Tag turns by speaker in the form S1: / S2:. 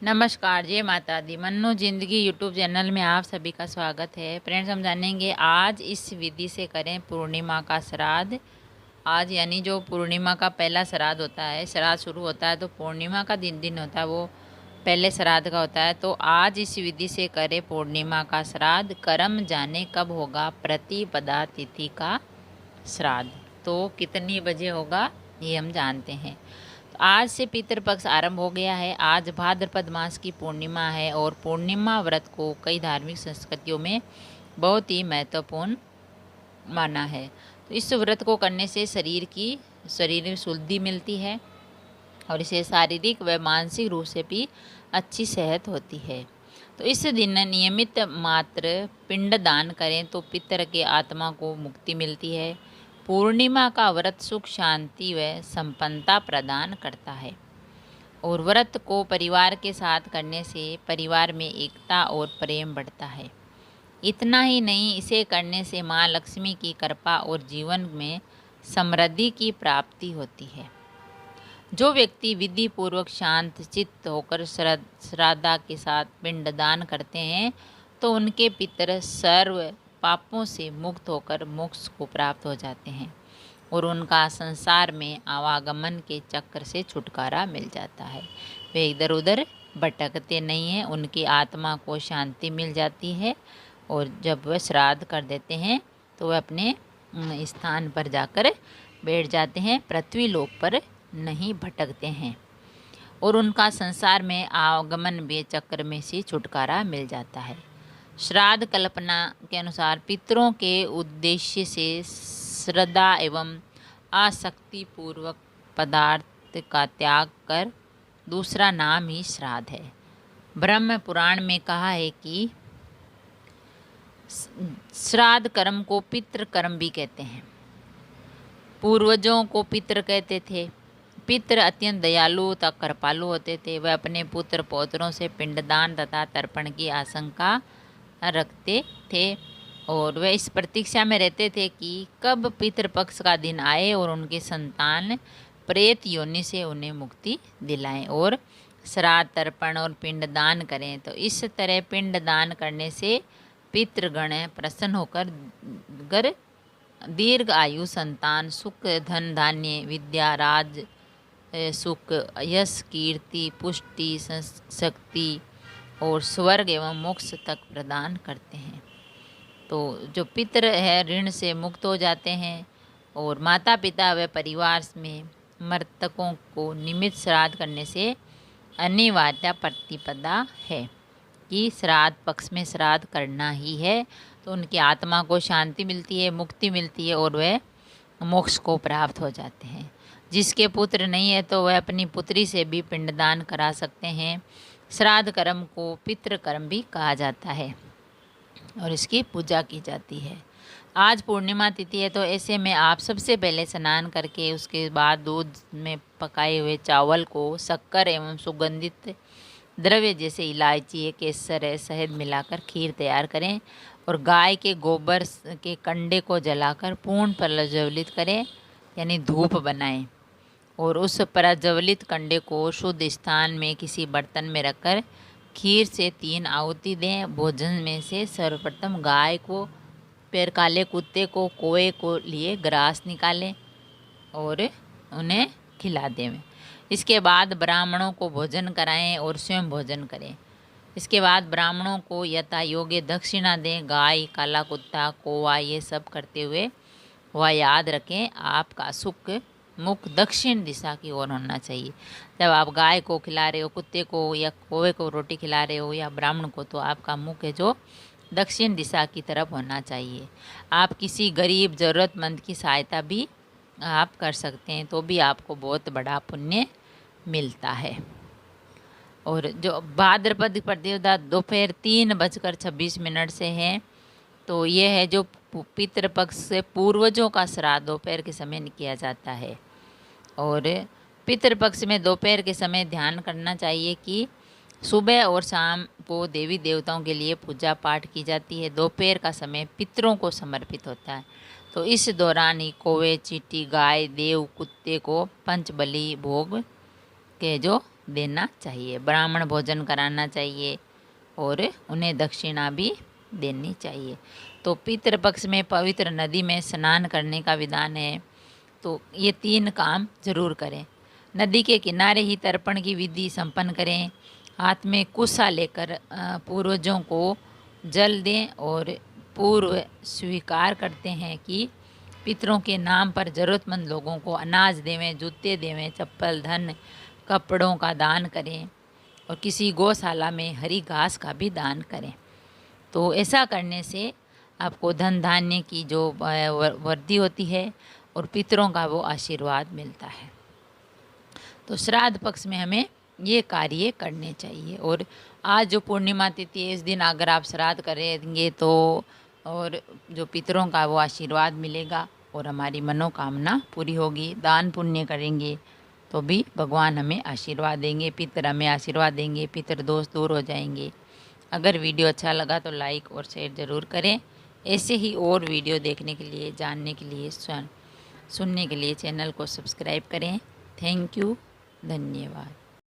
S1: नमस्कार, जय माता दी। मन्नू ज़िंदगी यूट्यूब चैनल में आप सभी का स्वागत है। फ्रेंड्स, हम जानेंगे आज इस विधि से करें पूर्णिमा का श्राद्ध। आज यानी जो पूर्णिमा का पहला श्राद्ध होता है, श्राद्ध शुरू होता है तो पूर्णिमा का दिन होता है, वो पहले श्राद्ध का होता है। तो आज इस विधि से करें पूर्णिमा का श्राद्ध। कर्म जाने कब होगा प्रतिपदा तिथि का श्राद्ध, तो कितनी बजे होगा ये हम जानते हैं। तो आज से पितृपक्ष आरंभ हो गया है। आज भाद्रपद मास की पूर्णिमा है और पूर्णिमा व्रत को कई धार्मिक संस्कृतियों में बहुत ही महत्वपूर्ण माना है। तो इस व्रत को करने से शरीर में शुद्धि मिलती है और इसे शारीरिक व मानसिक रूप से भी अच्छी सेहत होती है। तो इस दिन नियमित मात्र पिंड दान करें तो पितर के आत्मा को मुक्ति मिलती है। पूर्णिमा का व्रत सुख, शांति व संपन्नता प्रदान करता है और व्रत को परिवार के साथ करने से परिवार में एकता और प्रेम बढ़ता है। इतना ही नहीं, इसे करने से माँ लक्ष्मी की कृपा और जीवन में समृद्धि की प्राप्ति होती है। जो व्यक्ति विधि पूर्वक शांत चित्त होकर श्रद्धा के साथ पिंडदान करते हैं तो उनके पितर सर्व पापों से मुक्त होकर मोक्ष को प्राप्त हो जाते हैं और उनका संसार में आवागमन के चक्र से छुटकारा मिल जाता है। वे इधर उधर भटकते नहीं हैं, उनकी आत्मा को शांति मिल जाती है और जब वह श्राद्ध कर देते हैं तो वह अपने स्थान पर जाकर बैठ जाते हैं, पृथ्वी लोक पर नहीं भटकते हैं और उनका संसार में आवागमन वे चक्र में से छुटकारा मिल जाता है। श्राद्ध कल्पना के अनुसार पितरों के उद्देश्य से श्रद्धा एवं आसक्ति पूर्वक पदार्थ का त्याग कर दूसरा नाम ही श्राद्ध है। ब्रह्म पुराण में कहा है कि श्राद्ध कर्म को पितृ कर्म भी कहते हैं। पूर्वजों को पितृ कहते थे। पितृ अत्यंत दयालु तथा कृपालु होते थे। वह अपने पुत्र पौत्रों से पिंडदान तथा तर्पण की आशंका रखते थे और वे इस प्रतीक्षा में रहते थे कि कब पितृपक्ष का दिन आए और उनके संतान प्रेत योनि से उन्हें मुक्ति दिलाएं और श्राद्ध तर्पण और पिंडदान करें। तो इस तरह पिंडदान करने से पितृगण प्रसन्न होकर दीर्घ आयु, संतान, सुख, धन धान्य, विद्या, राज सुख, यश, कीर्ति, पुष्टि, शक्ति और स्वर्ग एवं मोक्ष तक प्रदान करते हैं। तो जो पितृ है ऋण से मुक्त हो जाते हैं और माता पिता व परिवार में मृतकों को नियमित श्राद्ध करने से अनिवार्य प्रतिपदा है कि श्राद्ध पक्ष में श्राद्ध करना ही है। तो उनकी आत्मा को शांति मिलती है, मुक्ति मिलती है और वह मोक्ष को प्राप्त हो जाते हैं। जिसके पुत्र नहीं है तो वह अपनी पुत्री से भी पिंडदान करा सकते हैं। श्राद्ध कर्म को पितृ कर्म भी कहा जाता है और इसकी पूजा की जाती है। आज पूर्णिमा तिथि है तो ऐसे में आप सबसे पहले स्नान करके उसके बाद दूध में पकाए हुए चावल को शक्कर एवं सुगंधित द्रव्य जैसे इलायची है, केसर है, शहद मिलाकर खीर तैयार करें और गाय के गोबर के कंडे को जलाकर पूर्ण प्रज्वलित करें यानी धूप बनाएं और उस प्रज्वलित कंडे को शुद्ध स्थान में किसी बर्तन में रखकर खीर से 3 आहुति दें। भोजन में से सर्वप्रथम गाय को, फिर काले कुत्ते को, कौवे को लिए ग्रास निकालें और उन्हें खिला दें। इसके बाद ब्राह्मणों को भोजन कराएं और स्वयं भोजन करें। इसके बाद ब्राह्मणों को यथा योग्य दक्षिणा दें। गाय, काला कुत्ता, कौवा ये सब करते हुए वह याद रखें आपका सुख मुख दक्षिण दिशा की ओर होना चाहिए। जब आप गाय को खिला रहे हो, कुत्ते को या कौवे को रोटी खिला रहे हो या ब्राह्मण को, तो आपका मुख है जो दक्षिण दिशा की तरफ होना चाहिए। आप किसी गरीब ज़रूरतमंद की सहायता भी आप कर सकते हैं तो भी आपको बहुत बड़ा पुण्य मिलता है। और जो भाद्रपद प्रतिपदा दोपहर 3:26 से है तो ये है जो पितृपक्ष से पूर्वजों का श्राद्ध दोपहर के समय किया जाता है। और पितृपक्ष में दोपहर के समय ध्यान करना चाहिए कि सुबह और शाम को देवी देवताओं के लिए पूजा पाठ की जाती है। दोपहर का समय पितरों को समर्पित होता है। तो इस दौरान ही कौवे, चींटी, गाय, देव, कुत्ते को पंचबली भोग के जो देना चाहिए, ब्राह्मण भोजन कराना चाहिए और उन्हें दक्षिणा भी देनी चाहिए। तो पितृपक्ष में पवित्र नदी में स्नान करने का विधान है। तो ये 3 काम जरूर करें। नदी के किनारे ही तर्पण की विधि संपन्न करें। हाथ में कुसा लेकर पूर्वजों को जल दें और पूर्व स्वीकार करते हैं कि पितरों के नाम पर ज़रूरतमंद लोगों को अनाज देवें, जूते देवें, चप्पल, धन, कपड़ों का दान करें और किसी गौशाला में हरी घास का भी दान करें। तो ऐसा करने से आपको धन धान्य की जो वृद्धि होती है और पितरों का वो आशीर्वाद मिलता है। तो श्राद्ध पक्ष में हमें ये कार्य करने चाहिए। और आज जो पूर्णिमा तिथि है, इस दिन अगर आप श्राद्ध करेंगे तो और जो पितरों का वो आशीर्वाद मिलेगा और हमारी मनोकामना पूरी होगी। दान पुण्य करेंगे तो भी भगवान हमें आशीर्वाद देंगे, पितर हमें आशीर्वाद देंगे, पितर दोष दूर हो जाएंगे। अगर वीडियो अच्छा लगा तो लाइक और शेयर ज़रूर करें। ऐसे ही और वीडियो देखने के लिए, जानने के लिए, सुनने के लिए चैनल को सब्सक्राइब करें। थैंक यू, धन्यवाद।